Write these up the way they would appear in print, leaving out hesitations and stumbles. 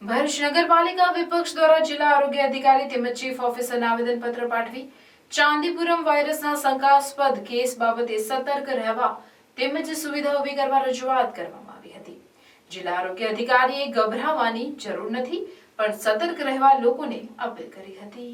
ભરૂચ નગરપાલિકા વિપક્ષ દ્વારા જિલ્લા આરોગ્ય અધિકારી તેમજ ચીફ ઓફિસરને આવેદનપત્ર પાઠવી ચાંદીપુરમ વાયરસના શંકાસ્પદ કેસ બાબતે સતર્ક રહેવા તેમજ સુવિધા ઊભી કરવા રજૂઆત કરવામાં આવી હતી। જિલ્લા આરોગ્ય અધિકારીએ ગભરાવાની જરૂર નથી પણ સતર્ક રહેવા લોકોને અપીલ કરી હતી।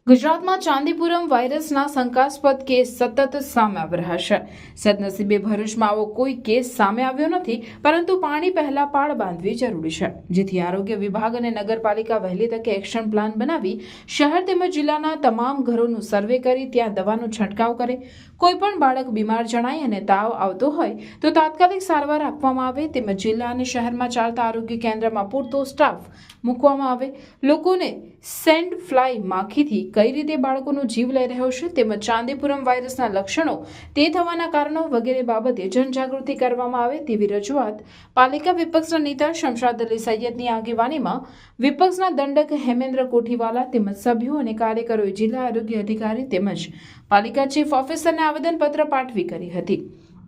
ગુજરાતમાં ચાંદીપુરમ વાયરસના શંકાસ્પદ કેસ સતત સામે આવી રહ્યા છે। સદનસીબે ભરૂચમાં આવો કોઈ કેસ સામે આવ્યો નથી, પરંતુ પાણી પહેલા પાળ બાંધવી જરૂરી છે, જેથી આરોગ્ય વિભાગ અને નગરપાલિકા વહેલી તકે એક્શન પ્લાન બનાવી શહેર તેમજ જિલ્લાના તમામ ઘરોનું સર્વે કરી ત્યાં દવાનો છંટકાવ કરે। કોઈ પણ બાળક બીમાર જણાય અને તાવ આવતો હોય તો તાત્કાલિક સારવાર આપવામાં આવે, તેમજ જિલ્લા અને શહેરમાં ચાલતા આરોગ્ય કેન્દ્રમાં પૂરતો સ્ટાફ મૂકવામાં આવે। લોકોને સેન્ડ ફ્લાય માખીથી કઈ રીતે બાળકોનો જીવ લઈ રહ્યો છે તેમજ ચાંદીપુરમ વાયરસના લક્ષણો, તે થવાના કારણો વગેરે બાબતે જનજાગૃતિ કરવામાં આવે તેવી રજૂઆત પાલિકા વિપક્ષના નેતા શમશાદ અલી સૈયદની આગેવાનીમાં વિપક્ષના દંડક હેમેન્દ્ર કોઠીવાલા તેમજ સભ્યો અને કાર્યકરોએ જિલ્લા આરોગ્ય અધિકારી તેમજ પાલિકા ચીફ ઓફિસરને આવેદનપત્ર પાઠવી કરી હતી।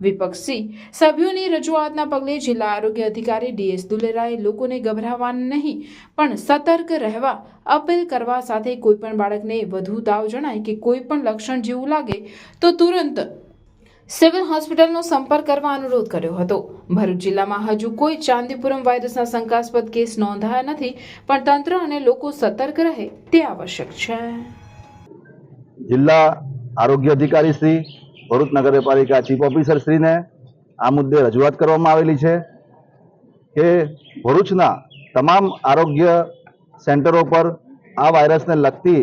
વિપક્ષી સભ્યોની રજૂઆતના પગલે જિલ્લા આરોગ્ય અધિકારી ડીએસ દુલેરાએ લોકોને ગભરાવાનું નહીં પણ સતર્ક રહેવા અપીલ કરવા સાથે કોઈપણ બાળકને વધુ તાવ જણાય કે કોઈ પણ લક્ષણ જેવું લાગે તો તુરંત સિવિલ હોસ્પિટલનો સંપર્ક કરવા અનુરોધ કર્યો હતો। ભરૂચ જિલ્લામાં હજુ કોઈ ચાંદીપુરમ વાયરસના શંકાસ્પદ કેસ નોંધાયા નથી, પણ તંત્ર અને લોકો સતર્ક રહે તે આવશ્યક છે। જિલ્લા આરોગ્ય અધિકારી શ્રી, ભરૂચ નગરપાલિકા ચીફ ઓફિસર શ્રીને આ મુદ્દે રજૂઆત કરવામાં આવેલી છે કે ભરૂચના તમામ આરોગ્ય સેન્ટરો પર આ વાયરસને લગતી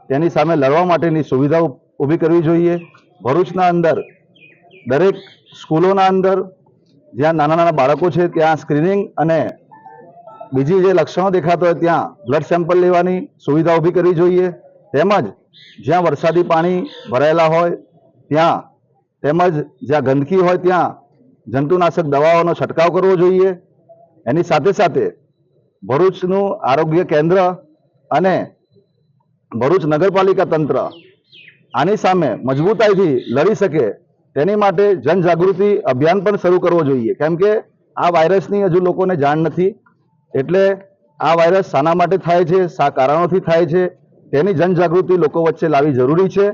તેની સામે લડવા માટેની સુવિધા ઊભી કરવી જોઈએ। ભરૂચના અંદર દરેક સ્કૂલોના અંદર જ્યાં નાના નાના બાળકો છે ત્યાં સ્ક્રીનિંગ અને બીજી જે લક્ષણો દેખાતા હોય ત્યાં બ્લડ સેમ્પલ લેવાની સુવિધા ઊભી કરવી જોઈએ। તેમજ જ્યાં વરસાદી પાણી ભરાયેલા હોય ત્યાં તેમજ જ્યાં ગંદકી હોય ત્યાં જંતુનાશક દવાઓનો છંટકાવ કરવો જોઈએ। એની સાથે સાથે ભરૂચનું આરોગ્ય કેન્દ્ર અને ભરૂચ નગરપાલિકા તંત્ર આની સામે મજબૂતાઈથી લડી શકે તેની માટે જનજાગૃતિ અભિયાન પણ શરૂ કરવો જોઈએ, કેમ કે આ વાયરસની હજુ લોકોને જાણ નથી। એટલે આ વાયરસ શાના માટે થાય છે, શા કારણોથી થાય છે તેની જનજાગૃતિ લોકો વચ્ચે લાવવી જરૂરી છે।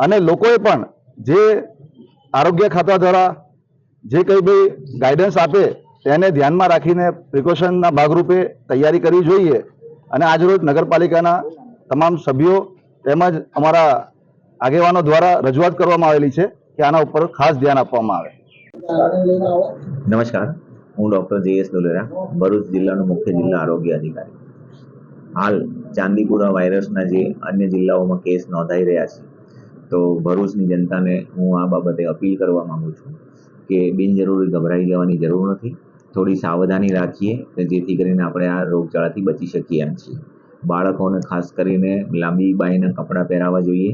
અને લોકોએ પણ જે આરોગ્ય ખાતા દ્વારા જે કંઈ બી ગાઈડન્સ આપે તેને ધ્યાનમાં રાખીને પ્રિકોશનના ભાગરૂપે તૈયારી કરવી જોઈએ। અને આજરોજ નગરપાલિકાના તમામ સભ્યો તેમજ અમારા આગેવાનો દ્વારા રજૂઆત કરવામાં આવેલી છે કે આના ઉપર ખાસ ધ્યાન આપવામાં આવે। નમસ્કાર, હું ડૉક્ટર જે.એસ. દુલેરા, ભરૂચ જિલ્લાનો મુખ્ય જિલ્લા આરોગ્ય અધિકારી। હાલ ચાંદીપુરા વાયરસના જે અન્ય જિલ્લાઓમાં કેસ નોંધાઈ રહ્યા છે, તો ભરૂચની જનતાને હું આ બાબતે અપીલ કરવા માગું છું કે બિનજરૂરી ગભરાઈ જવાની જરૂર નથી। થોડી સાવધાની રાખીએ કે જેથી કરીને આપણે આ રોગચાળાથી બચી શકીએ એમ છીએ। બાળકોને ખાસ કરીને લાંબી બાહીના કપડાં પહેરાવવા જોઈએ,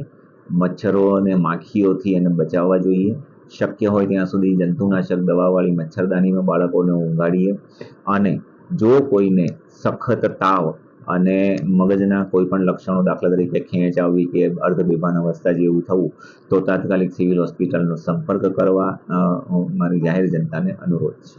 મચ્છરો અને માખીઓથી એને બચાવવા જોઈએ। શક્ય હોય ત્યાં સુધી જંતુનાશક દવાવાળી મચ્છરદાનીમાં બાળકોને ઊંઘાડીએ। અને જો કોઈને સખત તાવ અને મગજના કોઈ પણ લક્ષણો, દાખલા તરીકે ખેંચ આવવી કે અર્ધ બેભાન અવસ્થા જેવું થવું, તો તાત્કાલિક સિવિલ હોસ્પિટલનો સંપર્ક કરવા મારી જાહેર જનતાને અનુરોધ છે।